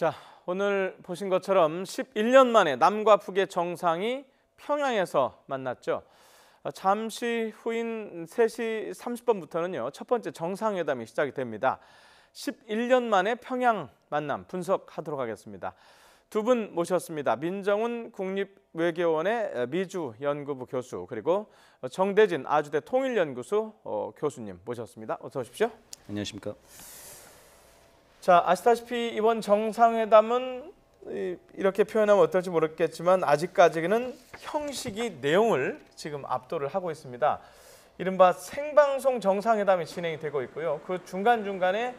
자, 오늘 보신 것처럼 11년 만에 남과 북의 정상이 평양에서 만났죠. 잠시 후인 3시 30분부터는요. 첫 번째 정상회담이 시작이 됩니다. 11년 만에 평양 만남 분석하도록 하겠습니다. 두 분 모셨습니다. 민정훈 국립외교원의 미주연구부 교수 그리고 정대진 아주대 통일연구소 교수님 모셨습니다. 어서 오십시오. 안녕하십니까. 자, 아시다시피 이번 정상회담은 이렇게 표현하면 어떨지 모르겠지만 아직까지는 형식이 내용을 지금 압도를 하고 있습니다. 이른바 생방송 정상회담이 진행이 되고 있고요. 그 중간중간에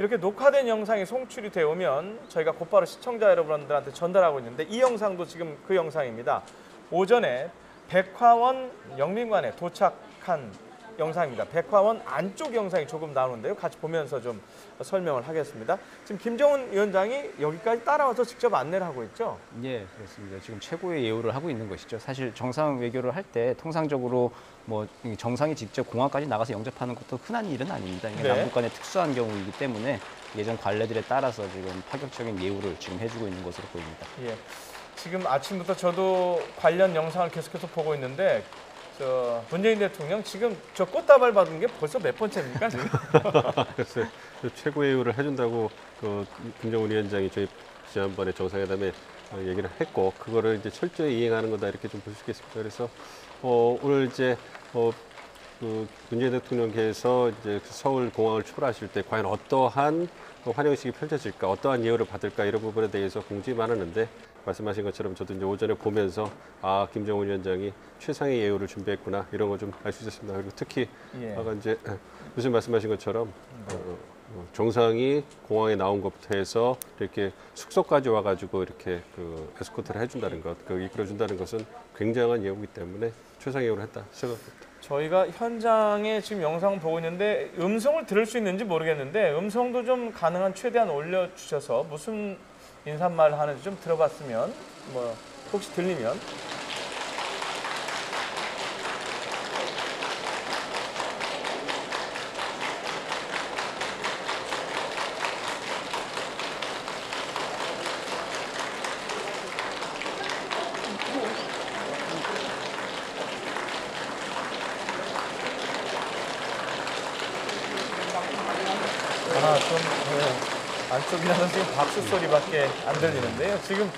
이렇게 녹화된 영상이 송출이 되어 오면 저희가 곧바로 시청자 여러분들한테 전달하고 있는데 이 영상도 지금 그 영상입니다. 오전에 백화원 영림관에 도착한 영상입니다. 백화원 안쪽 영상이 조금 나오는데요. 같이 보면서 좀 설명을 하겠습니다. 지금 김정은 위원장이 여기까지 따라와서 직접 안내를 하고 있죠? 예, 그렇습니다. 지금 최고의 예우를 하고 있는 것이죠. 사실 정상 외교를 할 때 통상적으로 뭐 정상이 직접 공항까지 나가서 영접하는 것도 흔한 일은 아닙니다. 이게 네. 남북 간의 특수한 경우이기 때문에 예전 관례들에 따라서 지금 파격적인 예우를 지금 해주고 있는 것으로 보입니다. 예. 지금 아침부터 저도 관련 영상을 계속해서 보고 있는데 문재인 대통령 지금 저 꽃다발 받은 게 벌써 몇 번째입니까 지금? 글쎄, 최고의 예우를 해준다고 김정은 위원장이 저희 지난번에 정상회담에 얘기를 했고 그거를 이제 철저히 이행하는 거다 이렇게 좀 볼 수 있겠습니다. 그래서 오늘 이제 문재인 대통령께서 이제 서울 공항을 출발하실 때 과연 어떠한 환영식이 펼쳐질까, 어떠한 예우를 받을까 이런 부분에 대해서 공지 많았는데. 말씀하신 것처럼 저도 이제 오전에 보면서 김정은 위원장이 최상의 예우를 준비했구나 이런 거 좀 알 수 있었습니다. 그리고 특히 아까 이제 교수님 말씀하신 것처럼 정상이 공항에 나온 것부터 해서 이렇게 숙소까지 와가지고 이렇게 에스코트를 해준다는 것, 이끌어준다는 것은 굉장한 예우이기 때문에 최상의 예우를 했다 생각합니다. 저희가 현장에 지금 영상 보고 있는데 음성을 들을 수 있는지 모르겠는데 음성도 좀 가능한 최대한 올려주셔서 무슨 인사말 하는지 좀 들어봤으면 혹시 들리면 안쪽이라서 지금 박수 소리밖에 안 들리는데요. 지금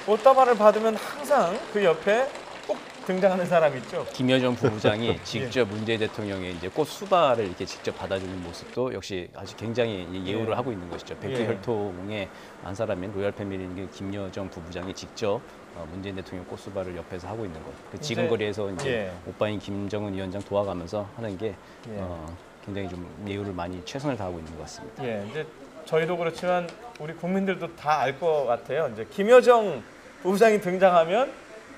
꽃다발을 받으면 항상 그 옆에 꼭 등장하는 사람 있죠. 김여정 부부장이 직접 문재인 대통령의 이제 꽃 수발을 이렇게 직접 받아주는 모습도 역시 아주 굉장히 예우를 하고 있는 것이죠. 백두 혈통의 한 사람인 로얄 패밀리인 김여정 부부장이 직접 문재인 대통령 꽃 수발을 옆에서 하고 있는 것. 그 지근거리에서 이제 오빠인 김정은 위원장 도와가면서 하는 게 굉장히 좀 예우를 많이 최선을 다하고 있는 것 같습니다. 이제 저희도 그렇지만 우리 국민들도 다 알 것 같아요. 이제 김여정 부부장이 등장하면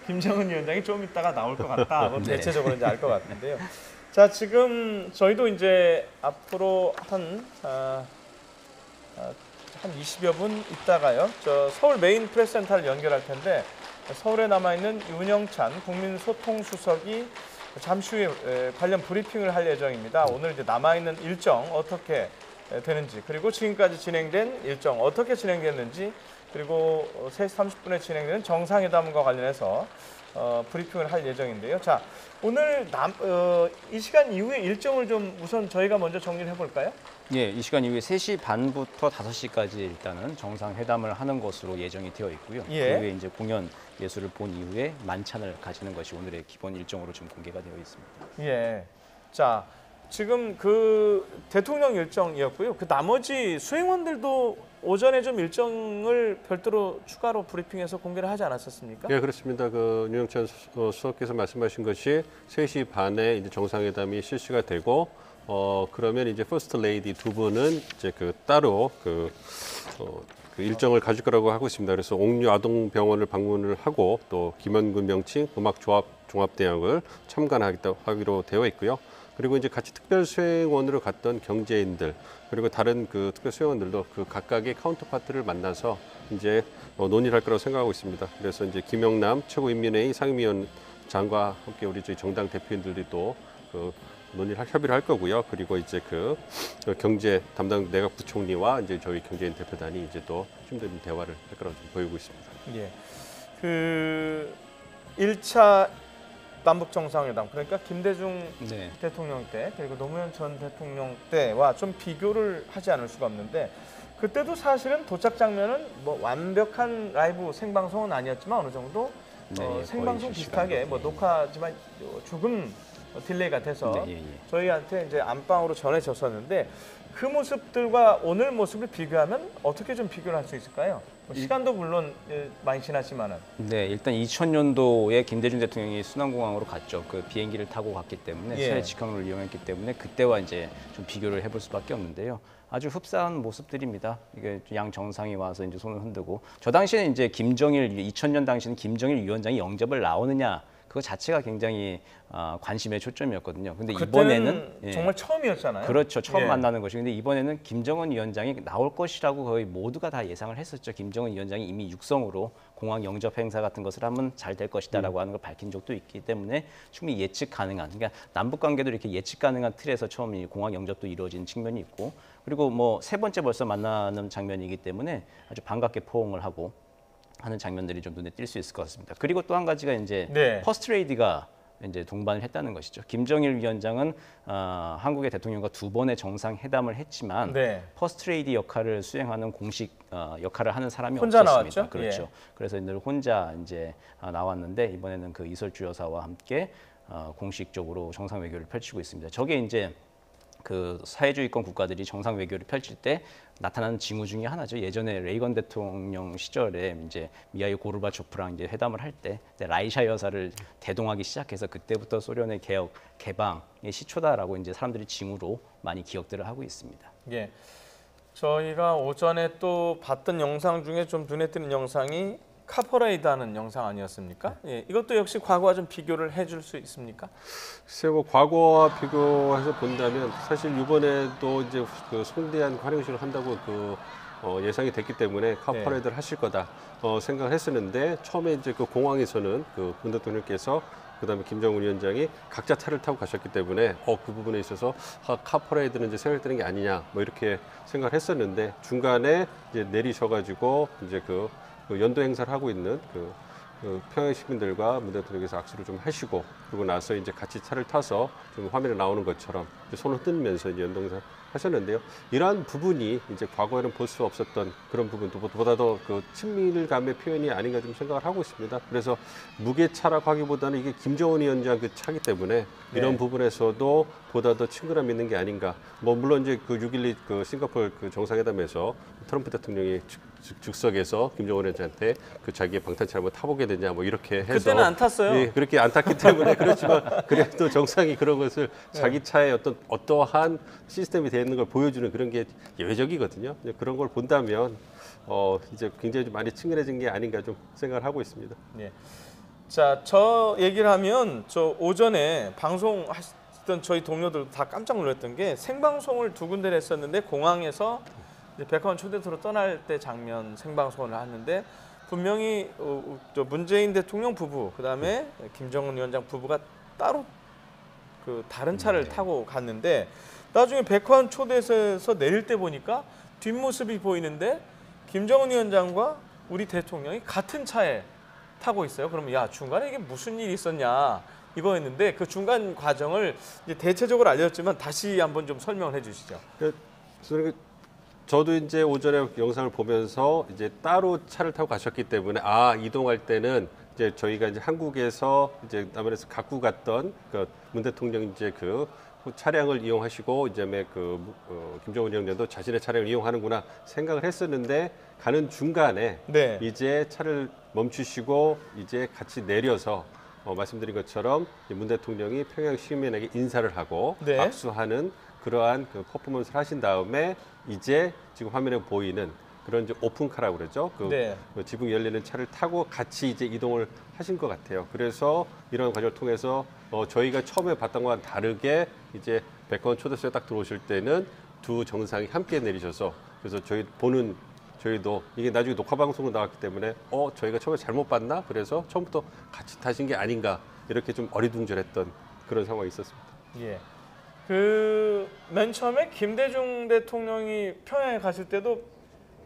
김정은 위원장이 좀 이따가 나올 것 같다. 대체적으로 이제 알 것 같은데요. 자, 지금 저희도 이제 앞으로 한 20여 분 있다가요. 저 서울 메인 프레스센터를 연결할 텐데 서울에 남아 있는 윤영찬 국민소통수석이 잠시 후에 관련 브리핑을 할 예정입니다. 오늘 이제 남아 있는 일정 어떻게 되는지 그리고 지금까지 진행된 일정 어떻게 진행됐는지 그리고 3시 30분에 진행되는 정상회담과 관련해서 브리핑을 할 예정인데요. 자, 오늘 이 시간 이후의 일정을 좀 우선 저희가 먼저 정리를 해볼까요? 예, 이 시간 이후에 3시 반부터 5시까지 일단은 정상회담을 하는 것으로 예정이 되어 있고요. 그 후에 이제 공연 예술을 본 이후에 만찬을 가지는 것이 오늘의 기본 일정으로 지금 공개가 되어 있습니다. 예. 자, 지금 그 대통령 일정이었고요. 그 나머지 수행원들도 오전에 좀 일정을 별도로 추가로 브리핑해서 공개를 하지 않았었습니까? 예, 그렇습니다. 윤영찬 수석께서 말씀하신 것이 3시 반에 이제 정상회담이 실시가 되고 그러면 이제 퍼스트 레이디 두 분은 이제 따로 그 일정을 가질 거라고 하고 있습니다. 그래서 옥류 아동병원을 방문을 하고 또 김현군 명칭 종합대학을 참관하기로 되어 있고요. 그리고 이제 같이 특별 수행원으로 갔던 경제인들 그리고 다른 특별 수행원들도 각각의 카운터파트를 만나서 이제 논의를 할 거라고 생각하고 있습니다. 그래서 이제 김영남 최고인민회의 상임위원장과 함께 우리 저희 정당 대표인들이 또 논의를 협의를 할 거고요. 그리고 이제 그 경제 담당 내각 부총리와 이제 저희 경제인 대표단이 이제 또 힘든 대화를 할 거라고 좀 보이고 있습니다. 예. 그 1차 남북 정상회담 그러니까 김대중 네. 대통령 때 그리고 노무현 전 대통령 때와 좀 비교를 하지 않을 수가 없는데 그때도 사실은 도착 장면은 뭐 완벽한 라이브 생방송은 아니었지만 어느 정도 네, 생방송 거의 비슷하게 실시간으로. 뭐 녹화지만 조금 딜레이가 돼서 네, 예. 저희한테 이제 안방으로 전해졌었는데 그 모습들과 오늘 모습을 비교하면 어떻게 좀 비교를 할 수 있을까요? 뭐 시간도 물론 많이 지났지만은 네, 일단 2000년도에 김대중 대통령이 순환공항으로 갔죠. 그 비행기를 타고 갔기 때문에 예. 새 직항로를 이용했기 때문에 그때와 이제 좀 비교를 해볼 수밖에 없는데요. 아주 흡사한 모습들입니다. 이게 양 정상이 와서 이제 손을 흔들고 저 당시에는 이제 김정일 2000년 당시는 김정일 위원장이 영접을 나오느냐 그거 자체가 굉장히 관심의 초점이었거든요. 근데 이번에는 그때는 정말 처음이었잖아요. 그렇죠. 처음 예. 만나는 것이. 근데 이번에는 김정은 위원장이 나올 것이라고 거의 모두가 다 예상을 했었죠. 김정은 위원장이 이미 육성으로 공항 영접 행사 같은 것을 하면 잘 될 것이다라고 하는 걸 밝힌 적도 있기 때문에 충분히 예측 가능한. 그러니까 남북 관계도 이렇게 예측 가능한 틀에서 처음 이 공항 영접도 이루어진 측면이 있고 그리고 뭐 세 번째 벌써 만나는 장면이기 때문에 아주 반갑게 포옹을 하고 하는 장면들이 좀 눈에 띌 수 있을 것 같습니다. 그리고 또 한 가지가 이제 네. 퍼스트 레이디가 이제 동반을 했다는 것이죠. 김정일 위원장은 한국의 대통령과 2번의 정상회담을 했지만 네. 퍼스트 레이디 역할을 수행하는 공식 역할을 하는 사람이 혼자 없었습니다. 나왔죠? 그렇죠. 예. 그래서 늘 혼자 이제 나왔는데 이번에는 그 이설주 여사와 함께 공식적으로 정상 외교를 펼치고 있습니다. 저게 이제 그 사회주의권 국가들이 정상 외교를 펼칠 때 나타나는 징후 중에 하나죠. 예전에 레이건 대통령 시절에 이제 미하일 고르바초프랑 이제 회담을 할 때 라이샤 여사를 대동하기 시작해서 그때부터 소련의 개혁 개방의 시초다라고 이제 사람들이 징후로 많이 기억들을 하고 있습니다. 예. 저희가 오전에 또 봤던 영상 중에 좀 눈에 띄는 영상이 카퍼레이드 하는 영상 아니었습니까? 예. 이것도 역시 과거와 좀 비교를 해줄 수 있습니까? 글쎄요, 뭐 과거와 비교해서 본다면 사실 이번에도 이제 그 성대한 환영식을 한다고 예상이 됐기 때문에 카퍼레이드를 하실 거다 생각을 했었는데 처음에 이제 그 공항에서는 그 문 대통령께서 그다음에 김정은 위원장이 각자 차를 타고 가셨기 때문에 그 부분에 있어서 카퍼레이드는 이제 생각되는 게 아니냐 뭐 이렇게 생각을 했었는데 중간에 이제 내리셔가지고 이제 그 연도 행사를 하고 있는 그 평양 시민들과 문 대통령께서 악수를 좀 하시고 그리고 나서 이제 같이 차를 타서 좀 화면에 나오는 것처럼 손을 흔들면서 이제 연도 행사 하셨는데요. 이러한 부분이 이제 과거에는 볼 수 없었던 그런 부분도 보다 더 그 친밀감의 표현이 아닌가 좀 생각을 하고 있습니다. 그래서 무게차라고 하기보다는 이게 김정은 위원장 그 차기 때문에 이런 부분에서도 보다 더 친근함이 있는 게 아닌가. 뭐 물론 이제 그 6.12 그 싱가포르 그 정상회담에서 트럼프 대통령이 즉석에서 김정은 위원장한테 그 자기의 방탄차를 한번 타보게 되냐 뭐 이렇게 해서 그때는 안 탔어요. 예, 그렇게 안 탔기 때문에 그렇지만 그래도 정상이 그런 것을 자기 차에 어떠한 시스템이 되어 있는 걸 보여주는 그런 게 예외적이거든요. 그런 걸 본다면 이제 굉장히 좀 많이 친근해진 게 아닌가 좀 생각을 하고 있습니다. 예. 자, 저 얘기를 하면 저 오전에 방송하시던 저희 동료들도 다 깜짝 놀랐던 게 생방송을 2군데를 했었는데 공항에서 이제 백화원 초대소로 떠날 때 장면 생방송을 하는데 분명히 저 문재인 대통령 부부 그다음에 김정은 위원장 부부가 따로 그 다른 차를 타고 갔는데 나중에 백화원 초대소에서 내릴 때 보니까 뒷모습이 보이는데 김정은 위원장과 우리 대통령이 같은 차에 타고 있어요. 그러면 야 중간에 이게 무슨 일이 있었냐 이거였는데 그 중간 과정을 이제 대체적으로 알려줬지만 다시 한번 좀 설명을 해주시죠. 저도 이제 오전에 영상을 보면서 이제 따로 차를 타고 가셨기 때문에 이동할 때는 이제 저희가 이제 한국에서 이제 남한에서 갖고 갔던 그 문 대통령 이제 그 차량을 이용하시고 이제 김정은 위원장도 자신의 차량을 이용하는구나 생각을 했었는데 가는 중간에 네. 이제 차를 멈추시고 이제 같이 내려서 말씀드린 것처럼 문 대통령이 평양 시민에게 인사를 하고 네. 악수하는 그러한 그 퍼포먼스를 하신 다음에 이제 지금 화면에 보이는 그런 이제 오픈카라고 그러죠. 네. 그 지붕이 열리는 차를 타고 같이 이제 이동을 하신 것 같아요. 그래서 이런 과정을 통해서 저희가 처음에 봤던 것과는 다르게 이제 백화원 초대소에 딱 들어오실 때는 두 정상이 함께 내리셔서 그래서 저희도 이게 나중에 녹화 방송으로 나왔기 때문에 저희가 처음에 잘못 봤나? 그래서 처음부터 같이 타신 게 아닌가 이렇게 좀 어리둥절했던 그런 상황이 있었습니다. 예. 그 맨 처음에 김대중 대통령이 평양에 갔을 때도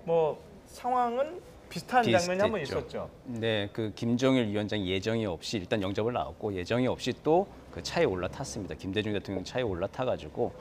뭐 상황은 비슷한 장면이 한 번 비슷했죠. 있었죠. 네, 그 김정일 위원장이 예정이 없이 일단 영접을 나왔고 예정이 없이 또 그 차에 올라탔습니다. 김대중 대통령 차에 올라타가지고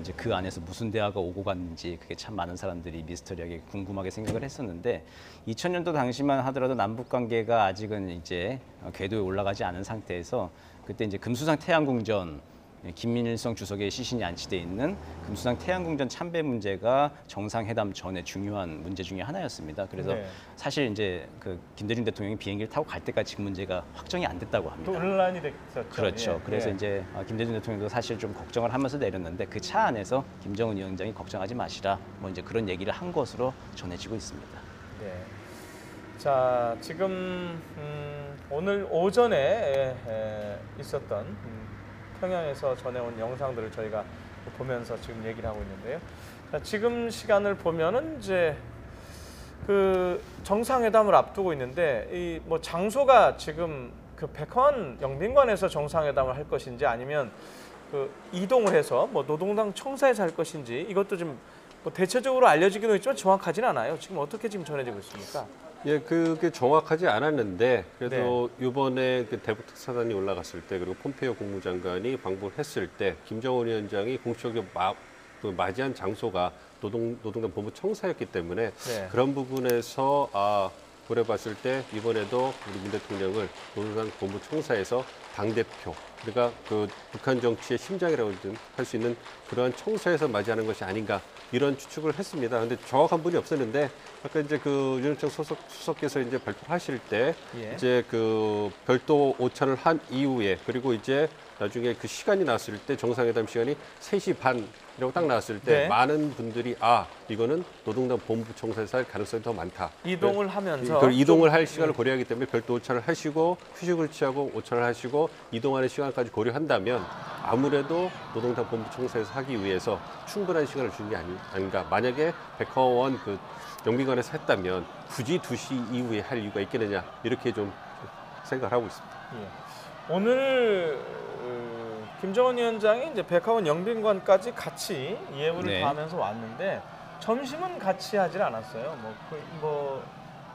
이제 그 안에서 무슨 대화가 오고 갔는지 그게 참 많은 사람들이 미스터리하게 궁금하게 생각을 했었는데 2000년도 당시만 하더라도 남북 관계가 아직은 이제 궤도에 올라가지 않은 상태에서 그때 이제 금수상 태양궁전 김일성 주석의 시신이 안치돼 있는 금수상 태양궁전 참배 문제가 정상회담 전에 중요한 문제 중에 하나였습니다. 그래서 네. 사실 이제 그 김대중 대통령이 비행기를 타고 갈 때까지 그 문제가 확정이 안 됐다고 또 합니다. 논란이 됐었죠. 그렇죠. 예. 그래서 예. 이제 김대중 대통령도 사실 좀 걱정을 하면서 내렸는데 그 차 안에서 김정은 위원장이 걱정하지 마시라 뭐 이제 그런 얘기를 한 것으로 전해지고 있습니다. 네. 자, 지금 오늘 오전에 있었던 평양에서 전해온 영상들을 저희가 보면서 지금 얘기를 하고 있는데요. 자, 지금 시간을 보면은 이제 그 정상회담을 앞두고 있는데 이 뭐 장소가 지금 그 백화원 영빈관에서 정상회담을 할 것인지 아니면 그 이동을 해서 뭐 노동당 청사에서 할 것인지 이것도 좀 뭐 대체적으로 알려지기는 있지만 정확하지는 않아요. 지금 어떻게 지금 전해지고 있습니까? 예, 그게 정확하지 않았는데 그래도 이번에 그 대북 특사단이 올라갔을 때 그리고 폼페이오 국무장관이 방문했을 때 김정은 위원장이 공식적으로 맞이한 장소가 노동당 본부 청사였기 때문에 네. 그런 부분에서 고려봤을 때 이번에도 우리 문 대통령을 노동당 본부 청사에서 당대표 그러니까 그 북한 정치의 심장이라고 할 수 있는 그러한 청사에서 맞이하는 것이 아닌가 이런 추측을 했습니다. 근데 정확한 분이 없었는데 아까 이제 그 윤영철 수석께서 이제 발표하실 때 예. 이제 그 별도 오찬을 한 이후에 그리고 이제 나중에 그 시간이 나왔을 때 정상회담 시간이 3시 반이라고 딱 나왔을 때 네. 많은 분들이 이거는 노동당 본부 청사에서 할 가능성이 더 많다. 이동을 하면서 그걸 이동을 할 좀, 시간을 고려하기 때문에 별도 오찬을 하시고 휴식을 취하고 오찬을 하시고 이동하는 시간까지 고려한다면 아무래도 노동당 본부 청사에서 하기 위해서 충분한 시간을 준 게 아닌가. 만약에 백화원 그 영빈관에서 했다면 굳이 2시 이후에 할 이유가 있겠느냐 이렇게 좀 생각을 하고 있습니다. 예. 오늘 김정은 위원장이 이제 백화원 영빈관까지 같이 예우를 네. 가하면서 왔는데 점심은 같이 하질 않았어요. 뭐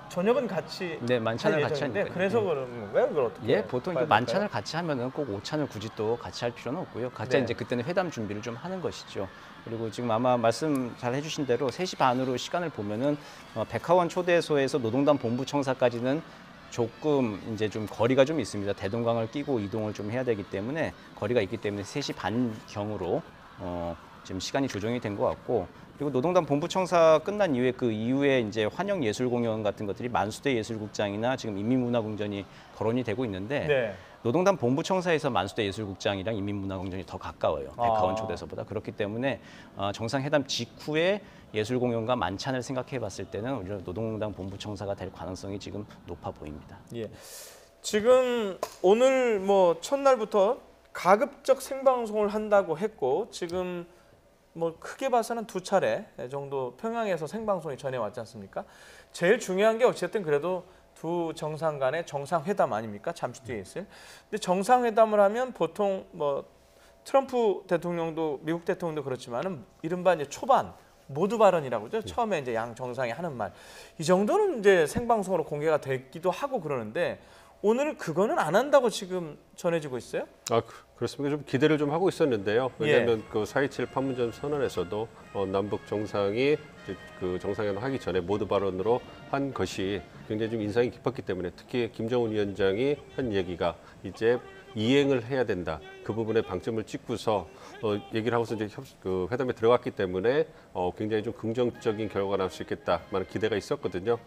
저녁은 같이 네, 만찬을 할 같이 예정인데 하니까요. 그래서 그런 건가요? 그걸 어떻게? 예, 보통 봐야 이제 만찬을 될까요? 같이 하면은 꼭 오찬을 굳이 또 같이 할 필요는 없고요. 각자 네. 이제 그때는 회담 준비를 좀 하는 것이죠. 그리고 지금 아마 말씀 잘 해주신 대로 3시 반으로 시간을 보면은 백화원 초대소에서 노동당 본부 청사까지는 조금 이제 좀 거리가 좀 있습니다. 대동강을 끼고 이동을 좀 해야 되기 때문에 거리가 있기 때문에 3시 반경으로 지금 시간이 조정이 된 것 같고 그리고 노동당 본부 청사 끝난 이후에 그 이후에 이제 환영 예술 공연 같은 것들이 만수대 예술국장이나 지금 인민문화궁전이 거론이 되고 있는데 네. 노동당 본부 청사에서 만수대 예술국장이랑 인민문화궁전이 더 가까워요. 백화원 초대소보다. 그렇기 때문에 정상회담 직후에 예술공연과 만찬을 생각해봤을 때는 오히려 노동당 본부 청사가 될 가능성이 지금 높아 보입니다. 예. 지금 오늘 뭐 첫날부터 가급적 생방송을 한다고 했고 지금 뭐 크게 봐서는 2차례 정도 평양에서 생방송이 전해왔지 않습니까? 제일 중요한 게 어쨌든 그래도 두 정상 간의 정상회담 아닙니까? 잠시 뒤에 있을. 근데 정상회담을 하면 보통 뭐 트럼프 대통령도 미국 대통령도 그렇지만은 이른바 이제 초반 모두 발언이라고 그러죠. 처음에 이제 양 정상이 하는 말. 이 정도는 이제 생방송으로 공개가 됐기도 하고 그러는데 오늘은 그거는 안 한다고 지금 전해지고 있어요? 그렇습니다. 좀 기대를 좀 하고 있었는데요. 왜냐하면 그 4.27 판문점 선언에서도 남북 정상이 그 정상회담 하기 전에 모두 발언으로 한 것이 굉장히 좀 인상이 깊었기 때문에 특히 김정은 위원장이 한 얘기가 이제 이행을 해야 된다. 그 부분에 방점을 찍고서 얘기를 하고서 이제 그 회담에 들어갔기 때문에 굉장히 좀 긍정적인 결과가 나올 수 있겠다라는 기대가 있었거든요.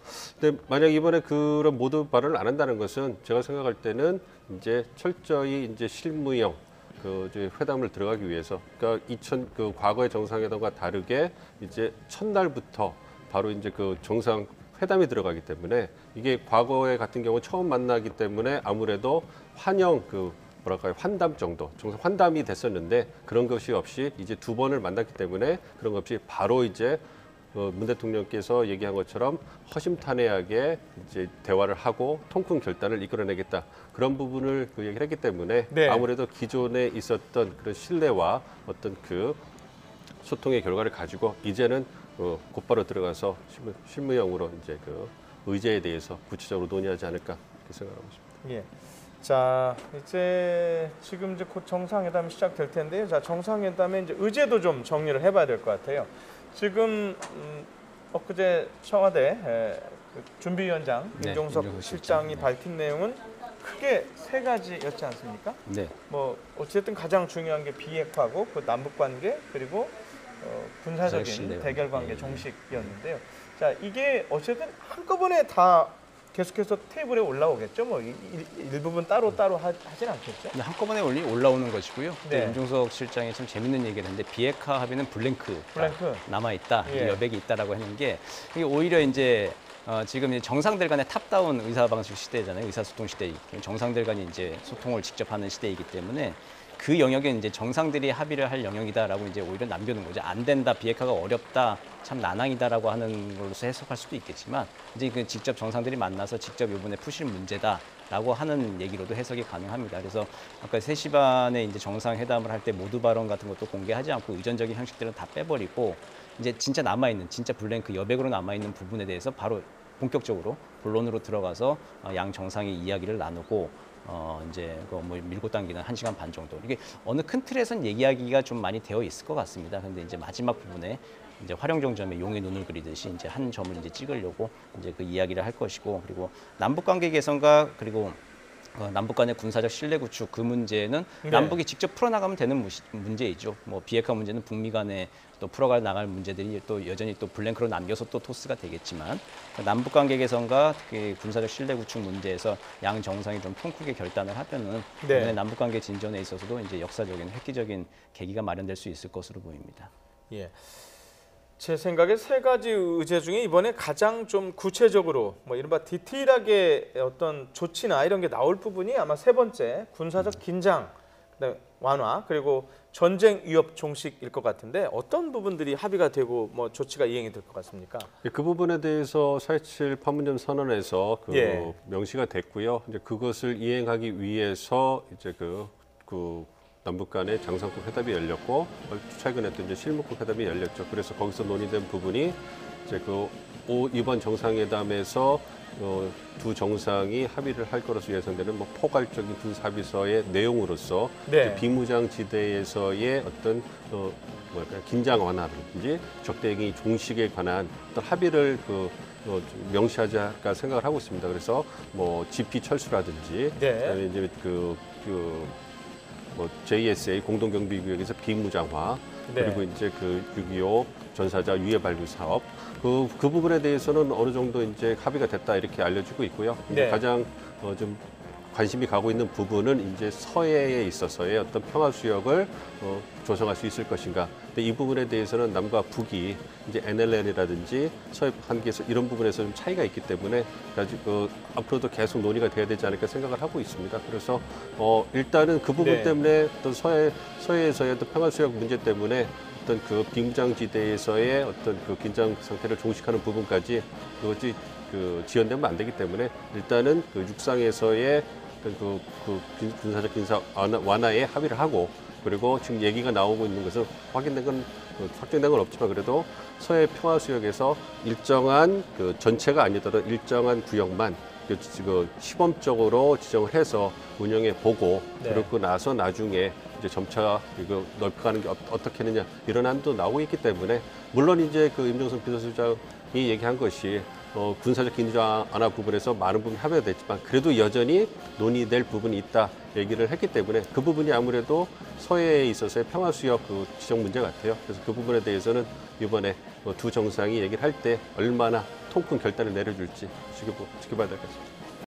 근데 만약 이번에 그런 모두 발언을 안 한다는 것은 제가 생각할 때는 이제 철저히 이제 실무형 그 이제 회담을 들어가기 위해서 그러니까 그 과거의 정상회담과 다르게 이제 첫날부터 바로 이제 그 정상 회담이 들어가기 때문에 이게 과거에 같은 경우 처음 만나기 때문에 아무래도 환영 환담 정도 정상 환담이 됐었는데 그런 것이 없이 이제 2번을 만났기 때문에 그런 것 없이 바로 이제 문 대통령께서 얘기한 것처럼 허심탄회하게 이제 대화를 하고 통큰 결단을 이끌어내겠다. 그런 부분을 그 얘기를 했기 때문에 네. 아무래도 기존에 있었던 그런 신뢰와 어떤 그 소통의 결과를 가지고 이제는 곧바로 들어가서 실무형으로 이제 그 의제에 대해서 구체적으로 논의하지 않을까 이렇게 생각하고 있습니다. 예. 자, 이제 지금 이제 곧 정상회담이 시작될 텐데요. 자, 정상회담의 이제 의제도 좀 정리를 해봐야 될 것 같아요. 지금 엊그제 청와대 그 준비위원장 네, 임종석 임종석 실장이 실장, 밝힌 내용은 크게 세 가지였지 않습니까? 네. 뭐 어쨌든 가장 중요한 게 비핵화고 그 남북 관계 그리고 군사적인 신뢰 대결 관계 네. 종식이었는데요. 자, 이게 어쨌든 한꺼번에 다 계속해서 테이블에 올라오겠죠. 뭐 일부분 따로 하진 않겠죠. 근데 한꺼번에 올라오는 것이고요. 네. 임종석 실장이 참 재밌는 얘기를 했는데 비핵화 합의는 블랭크 남아 있다, 예. 여백이 있다라고 하는 게 이게 오히려 이제 지금 이제 정상들 간의 탑다운 의사 방식 시대잖아요. 의사소통 시대. 정상들 간이 이제 소통을 직접 하는 시대이기 때문에 그 영역은 이제 정상들이 합의를 할 영역이다라고 이제 오히려 남겨놓은 거죠. 안 된다, 비핵화가 어렵다, 참 난항이다라고 하는 걸로서 해석할 수도 있겠지만 이제 그 직접 정상들이 만나서 직접 이번에 푸실 문제다라고 하는 얘기로도 해석이 가능합니다. 그래서 아까 3시 반에 이제 정상회담을 할 때 모두 발언 같은 것도 공개하지 않고 의전적인 형식들은 다 빼버리고 이제 진짜 남아있는 진짜 블랭크 여백으로 남아있는 부분에 대해서 바로 본격적으로 본론으로 들어가서 양 정상이 이야기를 나누고 이제 뭐 밀고 당기는 1시간 반 정도. 이게 어느 큰 틀에선 얘기하기가 좀 많이 되어 있을 것 같습니다. 근데 이제 마지막 부분에 이제 활용정점에 용의 눈을 그리듯이 이제 한 점을 이제 찍으려고 이제 그 이야기를 할 것이고, 그리고 남북 관계 개선과 그리고 남북 간의 군사적 신뢰 구축 그 문제는 네. 남북이 직접 풀어나가면 되는 문제이죠. 뭐 비핵화 문제는 북미 간에 또 풀어가 나갈 문제들이 또 여전히 또 블랭크로 남겨서 또 토스가 되겠지만 남북 관계 개선과 특히 군사적 신뢰 구축 문제에서 양 정상이 좀 통 크게 결단을 하면은 네. 이번에 남북 관계 진전에 있어서도 이제 역사적인 획기적인 계기가 마련될 수 있을 것으로 보입니다. 예. 제 생각에 세 가지 의제 중에 이번에 가장 좀 구체적으로 뭐 이른바 디테일하게 어떤 조치나 이런 게 나올 부분이 아마 세 번째 군사적 긴장 완화 그리고 전쟁 위협 종식일 것 같은데 어떤 부분들이 합의가 되고 뭐 조치가 이행이 될 것 같습니까? 그 부분에 대해서 4.27 판문점 선언에서 예. 명시가 됐고요. 이제 그것을 이행하기 위해서 이제 그 남북 간의 장성급 회담이 열렸고 최근에 또 이제 실무급 회담이 열렸죠. 그래서 거기서 논의된 부분이 이제 이번 정상회담에서 두 정상이 합의를 할 것으로 예상되는 뭐 포괄적인 군사 합의서의 내용으로서 네. 비무장지대에서의 어떤 긴장 완화라든지 적대행위 종식에 관한 어떤 합의를 명시하자 생각을 하고 있습니다. 그래서 뭐 GP 철수라든지 네. 그다음에 이제 JSA 공동경비구역에서 비무장화 네. 그리고 이제 6.25 전사자 유해 발굴 사업 그 부분에 대해서는 어느 정도 이제 합의가 됐다 이렇게 알려지고 있고요. 이제 네. 가장 좀 관심이 가고 있는 부분은 이제 서해에 있어서의 어떤 평화 수역을 조성할 수 있을 것인가. 근데 이 부분에 대해서는 남과 북이 이제 NLL이라든지 서해 한계에서 이런 부분에서 좀 차이가 있기 때문에 앞으로도 계속 논의가 돼야 되지 않을까 생각을 하고 있습니다. 그래서 일단은 그 부분 네. 때문에 어떤 서해에서의 어떤 평화 수역 문제 때문에 어떤 그 비무장지대에서의 어떤 그 긴장 상태를 종식하는 부분까지 그것이 지연되면 안 되기 때문에 일단은 육상에서의 어떤 군사적 긴장 완화에 합의를 하고 그리고 지금 얘기가 나오고 있는 것은 확정된 건 없지만 그래도 서해 평화수역에서 일정한 전체가 아니더라도 일정한 구역만 시범적으로 지정을 해서 운영해 보고 네. 그러고 나서 나중에 이제 점차 이거 넓혀가는 게 어떻게 하느냐 이런 안도 나오고 있기 때문에 물론 이제 임종석 비서실장이 얘기한 것이 군사적 긴장 완화 부분에서 많은 부분이 합의가 됐지만 그래도 여전히 논의될 부분이 있다 얘기를 했기 때문에 그 부분이 아무래도 서해에 있어서의 평화수역 지정 문제 같아요. 그래서 그 부분에 대해서는 이번에 두 정상이 얘기를 할 때 얼마나 통큰 결단을 내려줄지 지켜봐야 될 것 같습니다.